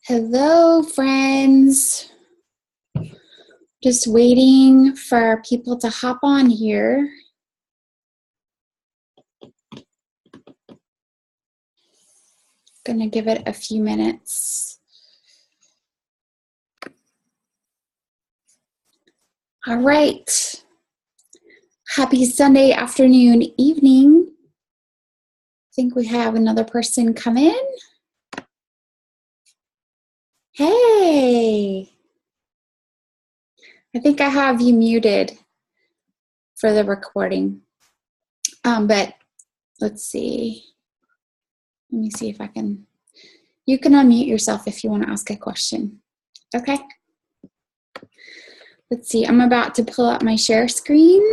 Hello, friends. Just waiting for people to hop on here. Gonna give it a few minutes. All right. Happy Sunday afternoon, evening. I think we have another person come in. Hey. I think I have you muted for the recording. But let's see. Let me see if I can. You can unmute yourself if you want to ask a question. Okay. Let's see. I'm about to pull up my share screen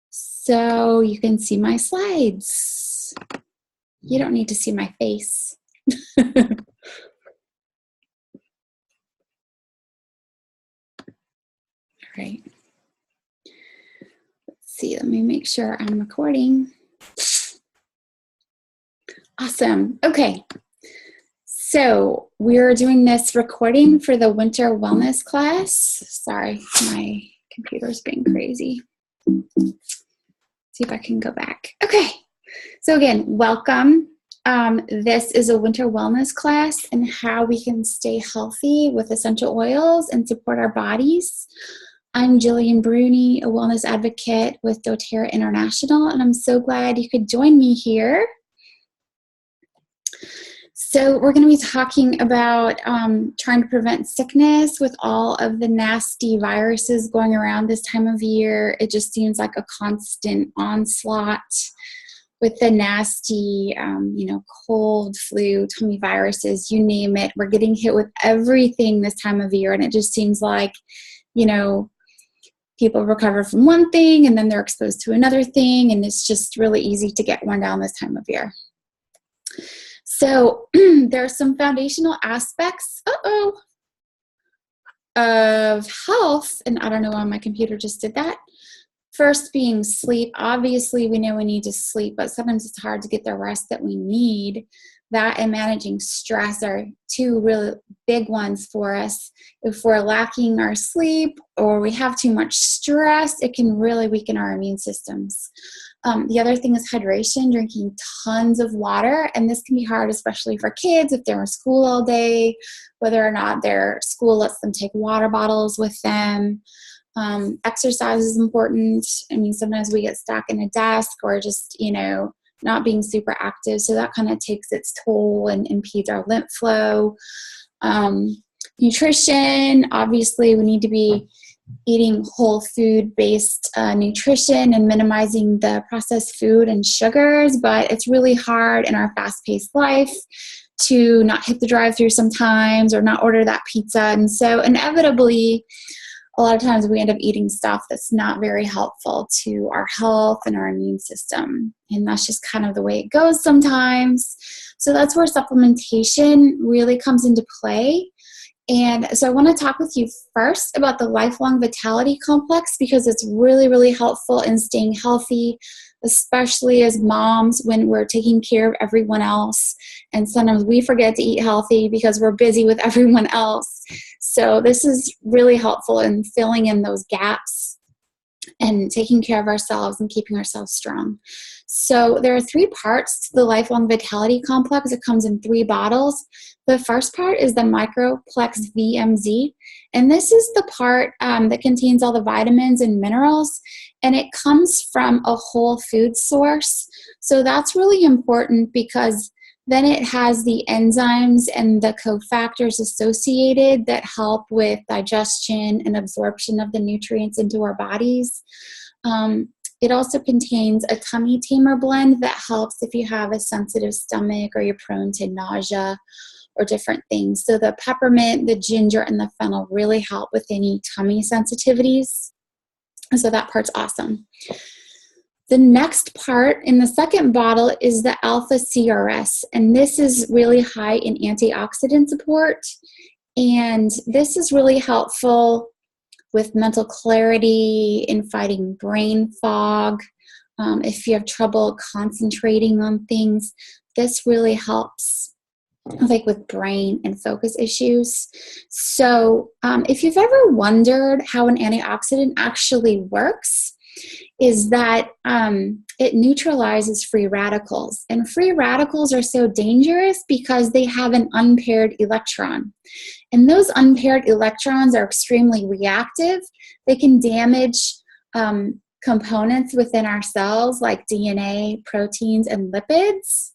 so you can see my slides. You don't need to see my face. All right. Let's see. Let me make sure I'm recording. Awesome. Okay. So we're doing this recording for the winter wellness class. Sorry, my computer's being crazy. See if I can go back. Okay. So again, welcome. This is a winter wellness class and how we can stay healthy with essential oils and support our bodies. I'm Jillian Bruni, a wellness advocate with doTERRA International, and I'm so glad you could join me here. So we're going to be talking about trying to prevent sickness with all of the nasty viruses going around this time of year. It just seems like a constant onslaught with the nasty, cold, flu, tummy viruses, you name it. We're getting hit with everything this time of year, and it just seems like, people recover from one thing and then they're exposed to another thing, and it's just really easy to get worn down this time of year. So there are some foundational aspects of health, and I don't know why my computer just did that. First being sleep. Obviously, we know we need to sleep, but sometimes it's hard to get the rest that we need. That and managing stress are two really big ones for us. If we're lacking our sleep or we have too much stress, it can really weaken our immune systems. The other thing is hydration, drinking tons of water, and this can be hard, especially for kids if they're in school all day, whether or not their school lets them take water bottles with them. Exercise is important. I mean, sometimes we get stuck in a desk or just, not being super active, so that kind of takes its toll and impedes our lymph flow. Nutrition, obviously, we need to be eating whole food-based nutrition and minimizing the processed food and sugars, but it's really hard in our fast-paced life to not hit the drive-thru sometimes or not order that pizza. And so inevitably, a lot of times we end up eating stuff that's not very helpful to our health and our immune system. And that's just kind of the way it goes sometimes. So that's where supplementation really comes into play. And so I want to talk with you first about the Lifelong Vitality Complex, because it's really, really helpful in staying healthy, especially as moms when we're taking care of everyone else. And sometimes we forget to eat healthy because we're busy with everyone else. So this is really helpful in filling in those gaps and taking care of ourselves and keeping ourselves strong. So there are 3 parts to the Lifelong Vitality Complex. It comes in 3 bottles. The first part is the Microplex VMZ, and this is the part that contains all the vitamins and minerals, and it comes from a whole food source. So that's really important because then it has the enzymes and the cofactors associated that help with digestion and absorption of the nutrients into our bodies. It also contains a tummy tamer blend that helps if you have a sensitive stomach or you're prone to nausea or different things. So the peppermint, the ginger, and the fennel really help with any tummy sensitivities. So that part's awesome. The next part in the second bottle is the Alpha CRS, and this is really high in antioxidant support. And this is really helpful with mental clarity, in fighting brain fog. If you have trouble concentrating on things, this really helps, like with brain and focus issues. So if you've ever wondered how an antioxidant actually works, is that it neutralizes free radicals. And free radicals are so dangerous because they have an unpaired electron. And those unpaired electrons are extremely reactive. They can damage components within our cells like DNA, proteins, and lipids.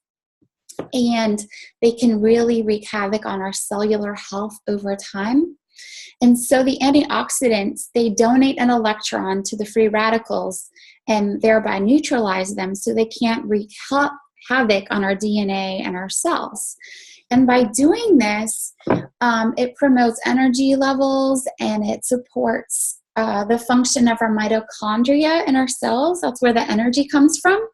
And they can really wreak havoc on our cellular health over time. And so the antioxidants, they donate an electron to the free radicals and thereby neutralize them so they can't wreak havoc on our DNA and our cells. And by doing this, it promotes energy levels and it supports the function of our mitochondria in our cells. That's where the energy comes from.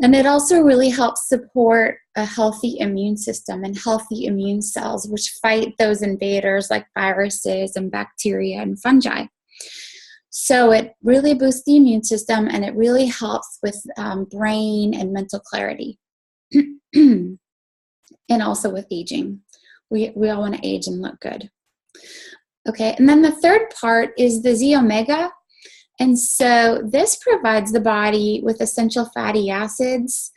And it also really helps support a healthy immune system and healthy immune cells, which fight those invaders like viruses and bacteria and fungi. So it really boosts the immune system and it really helps with brain and mental clarity. And also with aging. We all want to age and look good. Okay, and then the third part is the Z omega. And so this provides the body with essential fatty acids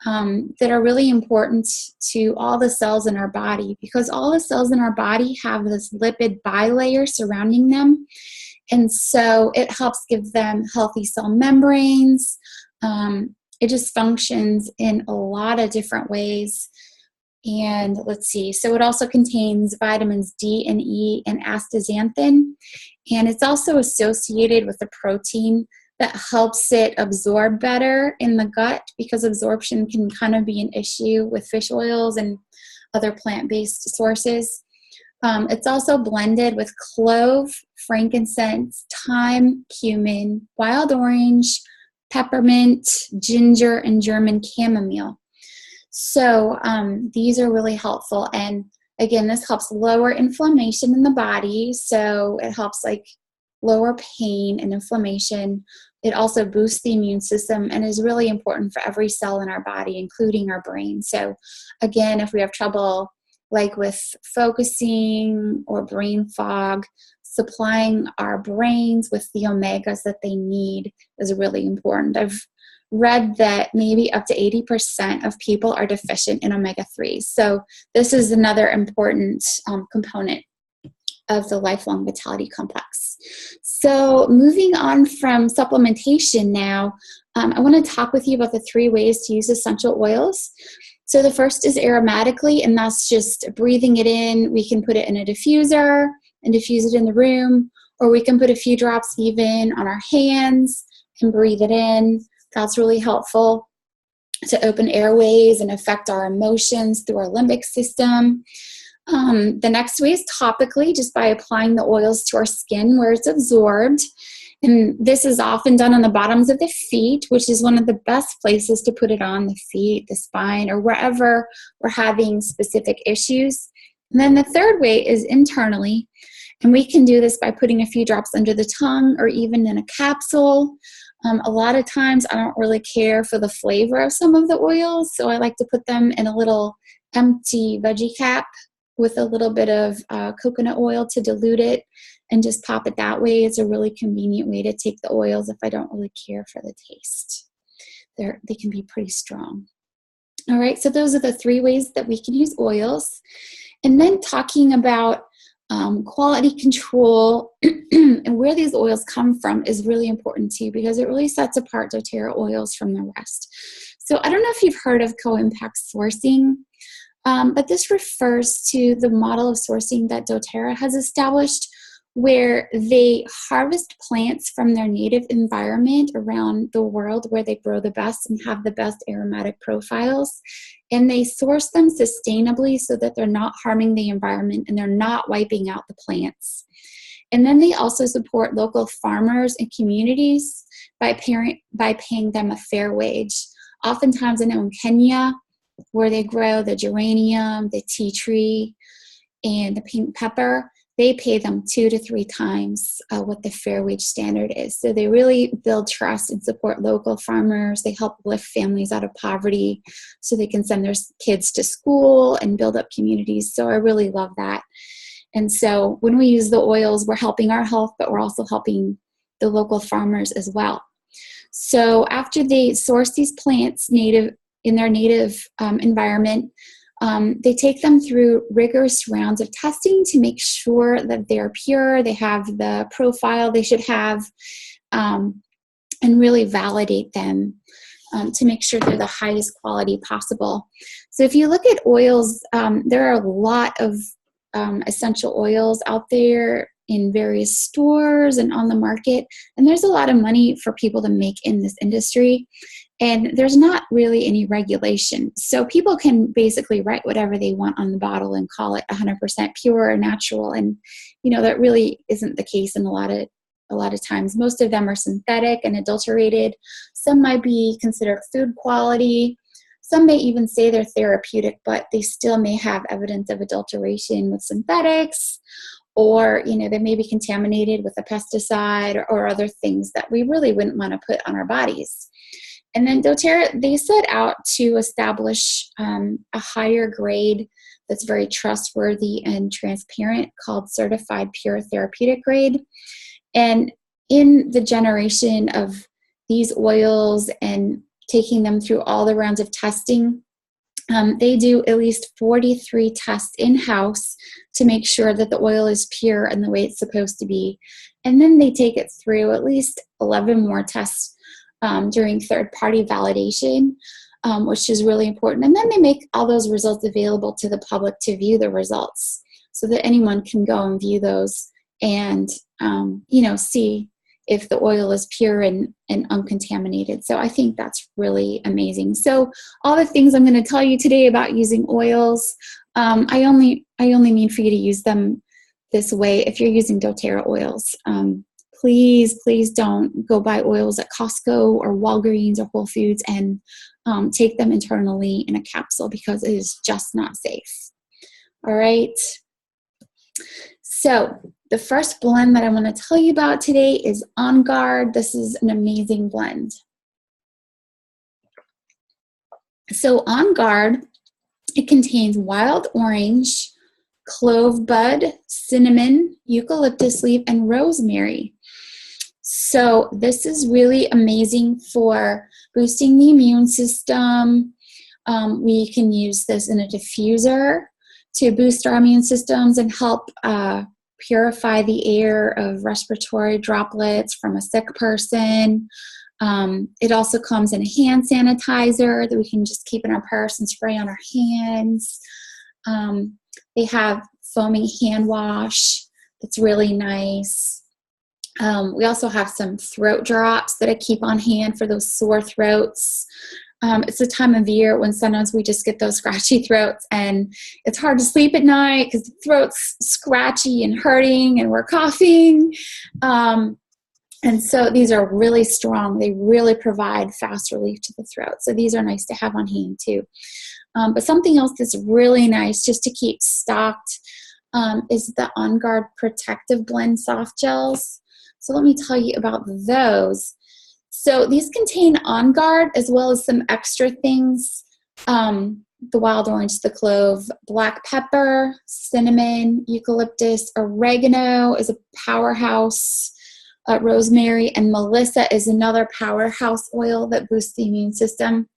that are really important to all the cells in our body, because all the cells in our body have this lipid bilayer surrounding them. And so it helps give them healthy cell membranes. It just functions in a lot of different ways. And let's see, so it also contains vitamins D and E and astaxanthin. And it's also associated with a protein that helps it absorb better in the gut, because absorption can kind of be an issue with fish oils and other plant-based sources. It's also blended with clove, frankincense, thyme, cumin, wild orange, peppermint, ginger, and German chamomile. So these are really helpful. And again, this helps lower inflammation in the body. So it helps like lower pain and inflammation. It also boosts the immune system and is really important for every cell in our body, including our brain. So again, if we have trouble like with focusing or brain fog, supplying our brains with the omegas that they need is really important. I've read that maybe up to 80% of people are deficient in omega-3s. So this is another important component of the Lifelong Vitality Complex. So moving on from supplementation now, I want to talk with you about the 3 ways to use essential oils. So the first is aromatically, and that's just breathing it in. We can put it in a diffuser and diffuse it in the room, or we can put a few drops even on our hands and breathe it in. That's really helpful to open airways and affect our emotions through our limbic system. The next way is topically, just by applying the oils to our skin where it's absorbed. And this is often done on the bottoms of the feet, which is one of the best places to put it on, the feet, the spine, or wherever we're having specific issues. And then the third way is internally. And we can do this by putting a few drops under the tongue or even in a capsule. A lot of times I don't really care for the flavor of some of the oils, so I like to put them in a little empty veggie cap with a little bit of coconut oil to dilute it and just pop it that way. It's a really convenient way to take the oils if I don't really care for the taste. They can be pretty strong. All right, so those are the 3 ways that we can use oils. And then talking about quality control and where these oils come from is really important too, because it really sets apart doTERRA oils from the rest. So I don't know if you've heard of co-impact sourcing, but this refers to the model of sourcing that doTERRA has established, where they harvest plants from their native environment around the world where they grow the best and have the best aromatic profiles. And they source them sustainably so that they're not harming the environment and they're not wiping out the plants. And then they also support local farmers and communities by paying them a fair wage. Oftentimes, I know in Kenya, where they grow the geranium, the tea tree, and the pink pepper, they pay them 2 to 3 times what the fair wage standard is. So they really build trust and support local farmers. They help lift families out of poverty so they can send their kids to school and build up communities. So I really love that. And so when we use the oils, we're helping our health, but we're also helping the local farmers as well. So after they source these plants in their native environment, they take them through rigorous rounds of testing to make sure that they're pure, they have the profile they should have, and really validate them to make sure they're the highest quality possible. So if you look at oils, there are a lot of essential oils out there in various stores and on the market, and there's a lot of money for people to make in this industry. And there's not really any regulation. So people can basically write whatever they want on the bottle and call it 100% pure or natural. And, that really isn't the case in a lot of times. Most of them are synthetic and adulterated. Some might be considered food quality. Some may even say they're therapeutic, but they still may have evidence of adulteration with synthetics, or, they may be contaminated with a pesticide or other things that we really wouldn't want to put on our bodies. And then doTERRA, they set out to establish a higher grade that's very trustworthy and transparent called Certified Pure Therapeutic Grade. And in the generation of these oils and taking them through all the rounds of testing, they do at least 43 tests in-house to make sure that the oil is pure and the way it's supposed to be. And then they take it through at least 11 more tests during third-party validation, which is really important. And then they make all those results available to the public to view the results so that anyone can go and view those and, see if the oil is pure and uncontaminated. So I think that's really amazing. So all the things I'm going to tell you today about using oils, I only mean for you to use them this way if you're using doTERRA oils. Please don't go buy oils at Costco or Walgreens or Whole Foods and take them internally in a capsule, because it is just not safe. All right. So the first blend that I want to tell you about today is On Guard. This is an amazing blend. So On Guard, it contains wild orange, clove bud, cinnamon, eucalyptus leaf, and rosemary. So this is really amazing for boosting the immune system. We can use this in a diffuser to boost our immune systems and help purify the air of respiratory droplets from a sick person. It also comes in a hand sanitizer that we can just keep in our purse and spray on our hands. They have foaming hand wash that's really nice. We also have some throat drops that I keep on hand for those sore throats. It's a time of year when sometimes we just get those scratchy throats and it's hard to sleep at night because the throat's scratchy and hurting and we're coughing. And so these are really strong. They really provide fast relief to the throat. So these are nice to have on hand too. But something else that's really nice just to keep stocked is the On Guard Protective Blend Soft Gels. So let me tell you about those. So these contain On Guard as well as some extra things. The wild orange, the clove, black pepper, cinnamon, eucalyptus, oregano is a powerhouse, rosemary, and Melissa is another powerhouse oil that boosts the immune system.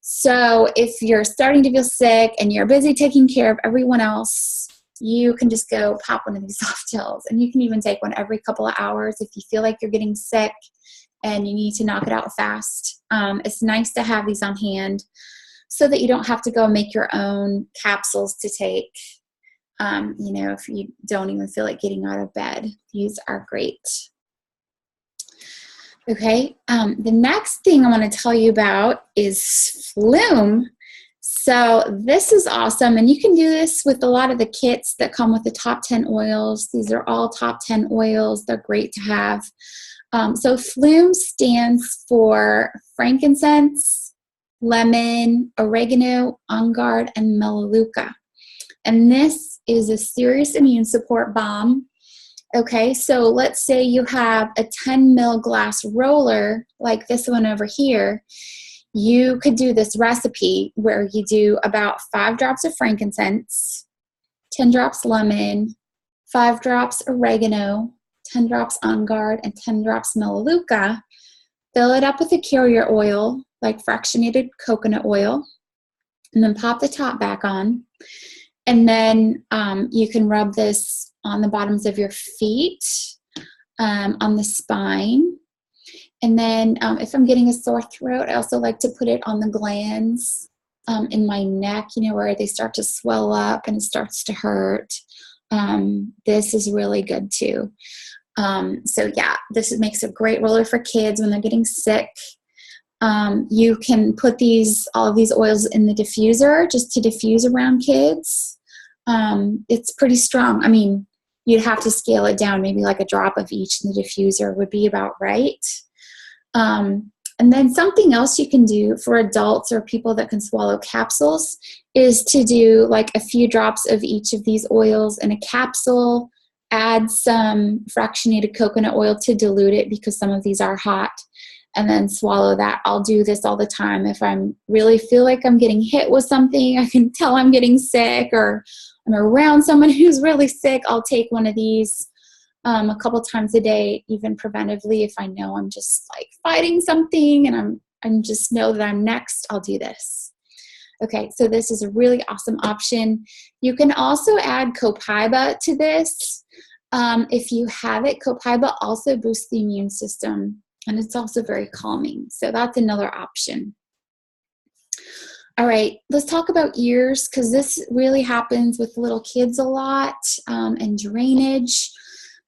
So if you're starting to feel sick and you're busy taking care of everyone else, you can just go pop one of these soft gels, and you can even take one every couple of hours if you feel like you're getting sick and you need to knock it out fast. It's nice to have these on hand so that you don't have to go make your own capsules to take. If you don't even feel like getting out of bed, these are great. Okay, the next thing I want to tell you about is Flume. So this is awesome, and you can do this with a lot of the kits that come with the top 10 oils. These are all top 10 oils. They're great to have. So Flume stands for frankincense, lemon, oregano, on guard, and melaleuca. And this is a serious immune support balm. Okay, so let's say you have a 10 ml glass roller like this one over here. You could do this recipe where you do about 5 drops of frankincense, 10 drops lemon, 5 drops oregano, 10 drops on guard, and 10 drops melaleuca. Fill it up with a carrier oil, like fractionated coconut oil, and then pop the top back on. And then you can rub this on the bottoms of your feet, on the spine. And then if I'm getting a sore throat, I also like to put it on the glands in my neck, where they start to swell up and it starts to hurt. This is really good too. So yeah, this makes a great roller for kids when they're getting sick. You can put all of these oils in the diffuser just to diffuse around kids. It's pretty strong. I mean, you'd have to scale it down. Maybe like a drop of each in the diffuser would be about right. And then something else you can do for adults or people that can swallow capsules is to do like a few drops of each of these oils in a capsule, add some fractionated coconut oil to dilute it because some of these are hot, and then swallow that. I'll do this all the time. If I really feel like I'm getting hit with something, I can tell I'm getting sick, or I'm around someone who's really sick, I'll take one of these a couple times a day, even preventively. If I know I'm just like fighting something and I'm just know that I'm next, I'll do this. Okay, so this is a really awesome option. You can also add copaiba to this. If you have it, copaiba also boosts the immune system, and it's also very calming. So that's another option. All right, let's talk about ears, because this really happens with little kids a lot, and drainage.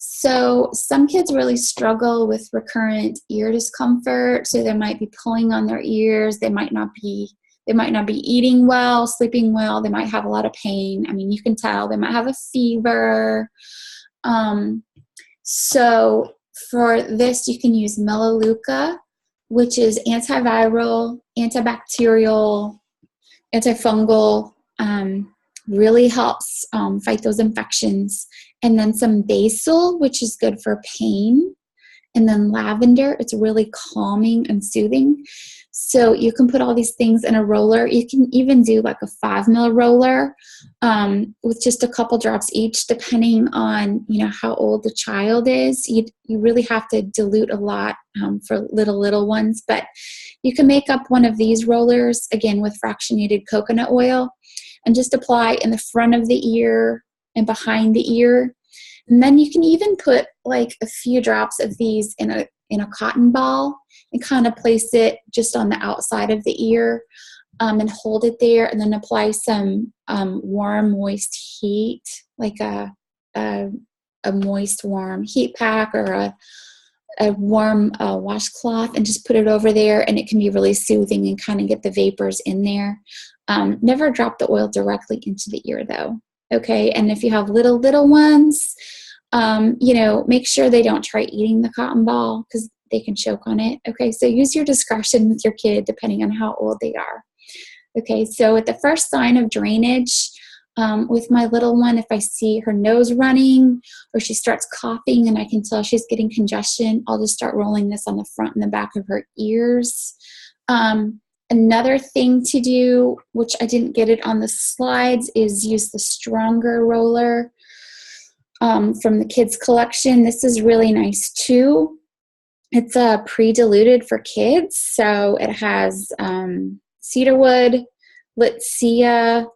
So some kids really struggle with recurrent ear discomfort. So they might be pulling on their ears. They might not be eating well, sleeping well. They might have a lot of pain. I mean, you can tell. They might have a fever. So for this, you can use melaleuca, which is antiviral, antibacterial, antifungal, really helps fight those infections. And then some basil, which is good for pain. And then lavender, it's really calming and soothing. So you can put all these things in a roller. You can even do like a 5 ml roller with just a couple drops each, depending on how old the child is. You really have to dilute a lot for little ones, but you can make up one of these rollers again with fractionated coconut oil and just apply in the front of the ear and behind the ear. And then you can even put like a few drops of these in a cotton ball and kind of place it just on the outside of the ear, and hold it there, and then apply some warm, moist heat, like a moist, warm heat pack or a warm washcloth, and just put it over there, and it can be really soothing and kind of get the vapors in there. Never drop the oil directly into the ear though. Okay, and if you have little ones, make sure they don't try eating the cotton ball because they can choke on it. Okay, so use your discretion with your kid depending on how old they are. Okay, so at the first sign of drainage with my little one, if I see her nose running or she starts coughing and I can tell she's getting congestion, I'll just start rolling this on the front and the back of her ears. Another thing to do, which I didn't get it on the slides, is use the stronger roller from the kids collection. This is really nice too. It's pre-diluted for kids, so it has cedarwood, litsea,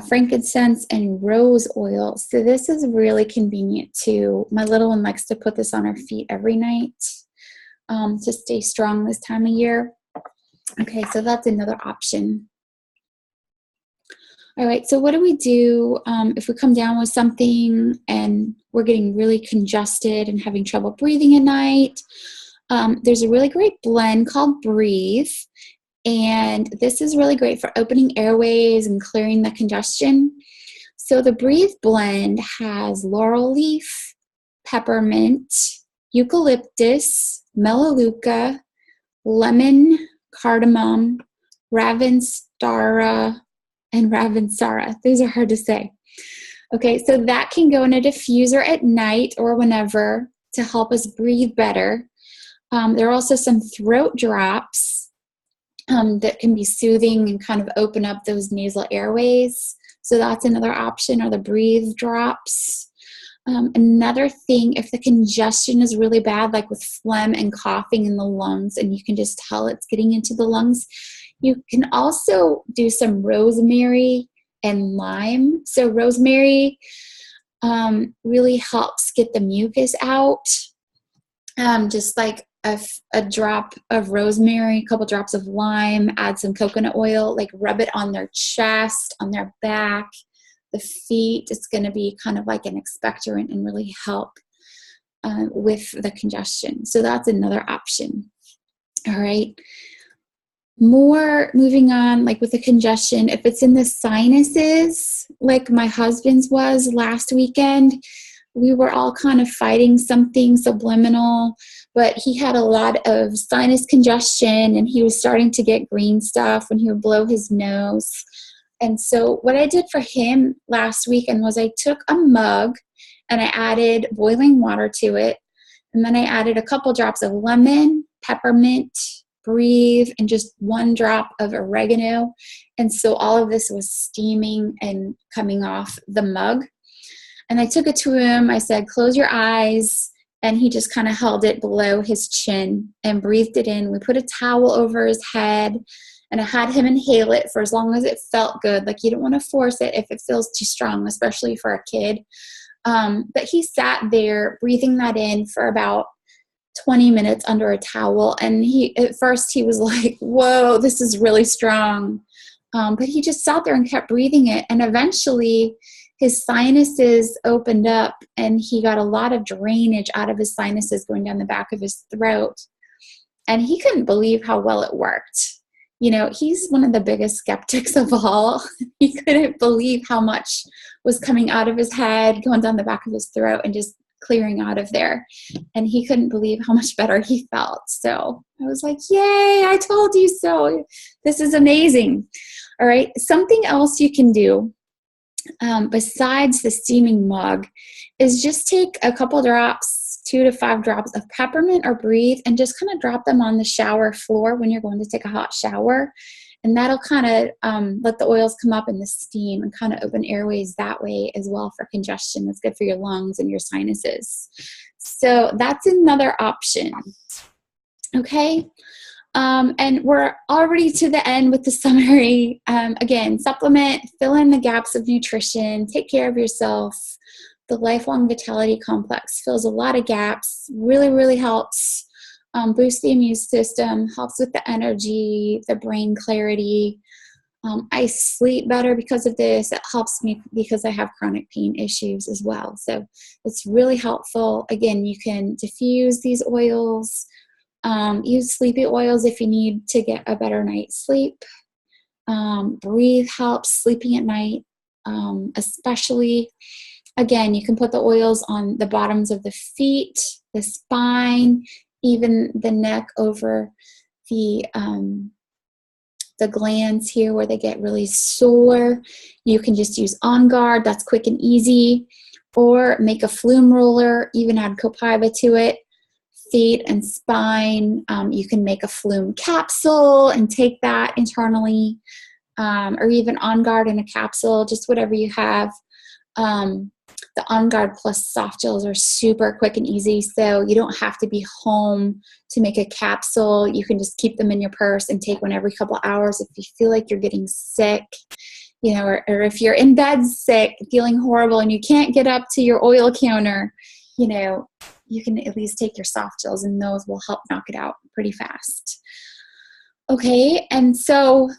frankincense, and rose oil. So this is really convenient too. My little one likes to put this on her feet every night to stay strong this time of year. Okay, so that's another option. All right, so what do we do if we come down with something and we're getting really congested and having trouble breathing at night? There's a really great blend called Breathe, And this is really great for opening airways and clearing the congestion. So the Breathe blend has laurel leaf, peppermint, eucalyptus, melaleuca, lemon, cardamom, ravinsara, and ravinsara. These are hard to say. Okay, so that can go in a diffuser at night or whenever to help us breathe better. There are also some throat drops that can be soothing and kind of open up those nasal airways. So that's another option, or the Breathe drops. Another thing, if the congestion is really bad, like with phlegm and coughing in the lungs, and you can just tell it's getting into the lungs, you can also do some rosemary and lime. So rosemary really helps get the mucus out. Just like a drop of rosemary, a couple drops of lime, add some coconut oil, like rub it on their chest, on their back, the feet. It's going to be kind of like an expectorant and really help with the congestion. So that's another option. All right. More moving on, like with the congestion, if it's in the sinuses, like my husband's was last weekend, we were all kind of fighting something subliminal, but he had a lot of sinus congestion and he was starting to get green stuff when he would blow his nose. And so what I did for him last weekend was I took a mug and I added boiling water to it. And then I added a couple drops of lemon, peppermint, Breathe, and just one drop of oregano. And so all of this was steaming and coming off the mug. And I took it to him. I said, close your eyes. And he just kind of held it below his chin and breathed it in. We put a towel over his head and I had him inhale it for as long as it felt good. Like you don't want to force it if it feels too strong, especially for a kid. But he sat there breathing that in for about 20 minutes under a towel. And at first he was like, whoa, this is really strong. But he just sat there and kept breathing it. And eventually his sinuses opened up and he got a lot of drainage out of his sinuses going down the back of his throat. And he couldn't believe how well it worked. You know, he's one of the biggest skeptics of all. He couldn't believe how much was coming out of his head, going down the back of his throat and just clearing out of there. And he couldn't believe how much better he felt. So I was like, yay, I told you so. This is amazing. All right. Something else you can do besides the steaming mug is just take a couple drops, 2 to 5 drops of peppermint or Breathe and just kind of drop them on the shower floor when you're going to take a hot shower. And that'll kind of let the oils come up in the steam and kind of open airways that way as well for congestion. That's good for your lungs and your sinuses. So that's another option. Okay. And we're already to the end with the summary. Again, supplement, fill in the gaps of nutrition, take care of yourself. The Lifelong Vitality Complex fills a lot of gaps, really, really helps boost the immune system, helps with the energy, the brain clarity. I sleep better because of this. It helps me because I have chronic pain issues as well. So it's really helpful. Again, you can diffuse these oils. Use sleepy oils if you need to get a better night's sleep. Breathe helps sleeping at night, especially. Again, you can put the oils on the bottoms of the feet, the spine, even the neck over the glands here where they get really sore. You can just use On Guard. That's quick and easy. Or make a Flume roller, even add Copaiba to it. Feet and spine, you can make a Flume capsule and take that internally, or even On Guard in a capsule, just whatever you have. The On Guard Plus soft gels are super quick and easy, so you don't have to be home to make a capsule. You can just keep them in your purse and take one every couple hours if you feel like you're getting sick, you know, or if you're in bed sick, feeling horrible, and you can't get up to your oil counter, you know, you can at least take your soft gels and those will help knock it out pretty fast. Okay, and so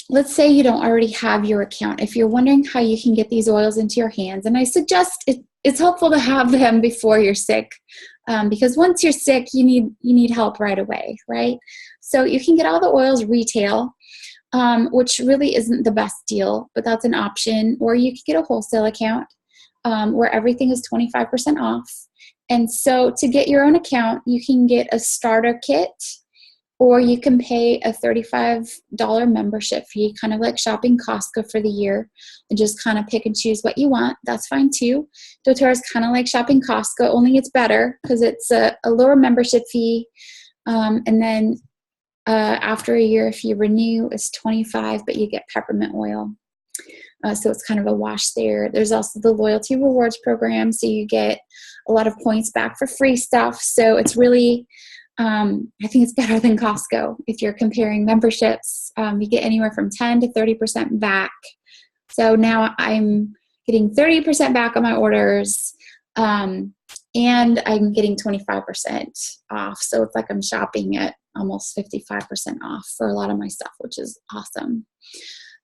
let's say you don't already have your account. If you're wondering how you can get these oils into your hands, and I suggest it's helpful to have them before you're sick. because once you're sick, you need help right away, right? So you can get all the oils retail, which really isn't the best deal, but that's an option. Or you could get a wholesale account where everything is 25% off. And so to get your own account, you can get a starter kit, or you can pay a $35 membership fee, kind of like shopping Costco for the year, and just kind of pick and choose what you want. That's fine too. doTERRA is kind of like shopping Costco, only it's better because it's a lower membership fee. And then after a year, if you renew, it's $25, but you get peppermint oil. So it's kind of a wash there. There's also the loyalty rewards program, so you get a lot of points back for free stuff. So it's really, I think it's better than Costco. If you're comparing memberships, you get anywhere from 10 to 30% back. So now I'm getting 30% back on my orders, and I'm getting 25% off. So it's like I'm shopping at almost 55% off for a lot of my stuff, which is awesome.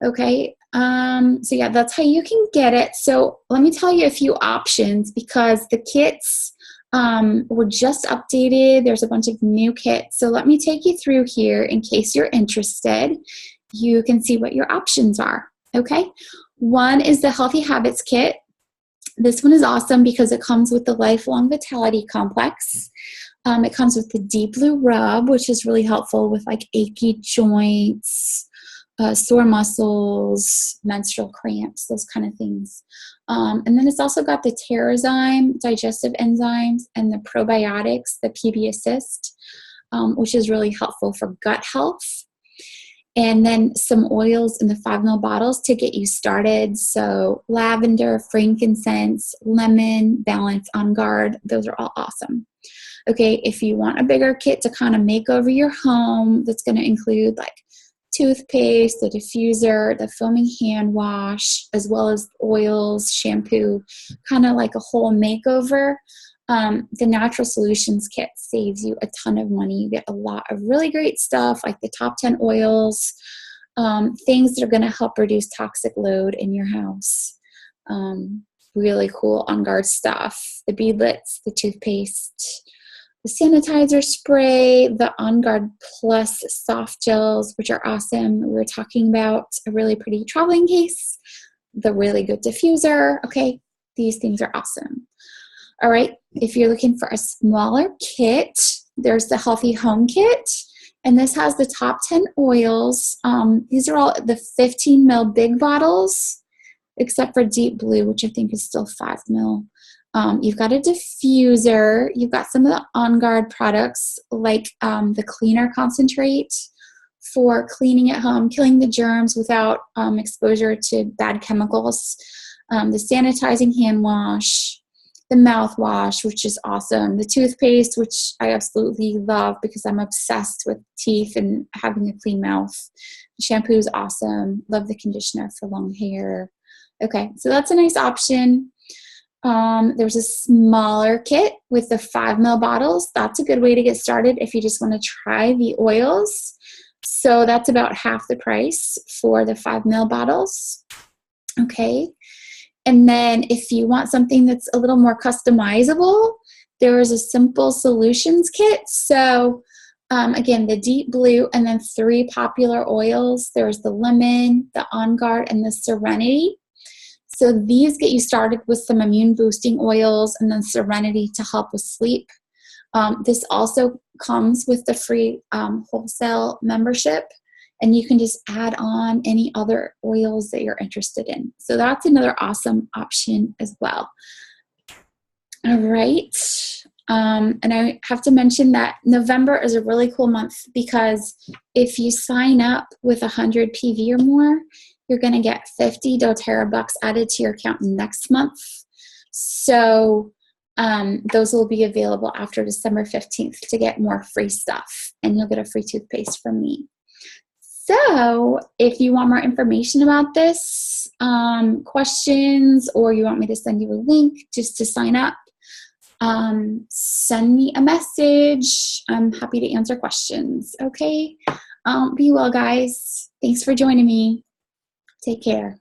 Okay, so yeah, that's how you can get it. So let me tell you a few options, because the kits were just updated. There's a bunch of new kits. So let me take you through here in case you're interested. You can see what your options are. Okay, one is the Healthy Habits Kit. This one is awesome because it comes with the Lifelong Vitality Complex. It comes with the Deep Blue Rub, which is really helpful with like achy joints, sore muscles, menstrual cramps, those kind of things. And then it's also got the Terrazyme digestive enzymes and the probiotics, the PB Assist, which is really helpful for gut health. And then some oils in the 5 ml bottles to get you started. So lavender, frankincense, lemon, balance, On Guard, those are all awesome. Okay, if you want a bigger kit to kind of make over your home, that's going to include like toothpaste, the diffuser, the foaming hand wash, as well as oils, shampoo, kind of like a whole makeover. The Natural Solutions Kit saves you a ton of money. You get a lot of really great stuff like the top 10 oils, things that are going to help reduce toxic load in your house. Really cool On Guard stuff. The beadlets, the toothpaste, the sanitizer spray, the On Guard Plus soft gels, which are awesome. We were talking about a really pretty traveling case, the really good diffuser. Okay, these things are awesome. All right, if you're looking for a smaller kit, there's the Healthy Home Kit, and this has the top 10 oils. These are all the 15 ml big bottles, except for Deep Blue, which I think is still 5 ml. You've got a diffuser. You've got some of the On Guard products, like the cleaner concentrate for cleaning at home, killing the germs without exposure to bad chemicals. The sanitizing hand wash, the mouthwash, which is awesome. The toothpaste, which I absolutely love because I'm obsessed with teeth and having a clean mouth. The shampoo is awesome. Love the conditioner for long hair. Okay, so that's a nice option. There's a smaller kit with the 5 ml bottles. That's a good way to get started if you just want to try the oils. So that's about half the price for the 5 ml bottles. Okay. And then if you want something that's a little more customizable, there is a Simple Solutions Kit. So again, the Deep Blue, and then 3 popular oils. There's the lemon, the On Guard, and the Serenity. So these get you started with some immune boosting oils, and then Serenity to help with sleep. This also comes with the free wholesale membership, and you can just add on any other oils that you're interested in. So that's another awesome option as well. All right. And I have to mention that November is a really cool month because if you sign up with 100 PV or more, you're going to get 50 doTERRA bucks added to your account next month. So those will be available after December 15th to get more free stuff, and you'll get a free toothpaste from me. So if you want more information about this, questions, or you want me to send you a link just to sign up, send me a message. I'm happy to answer questions. Okay. Be well, guys. Thanks for joining me. Take care.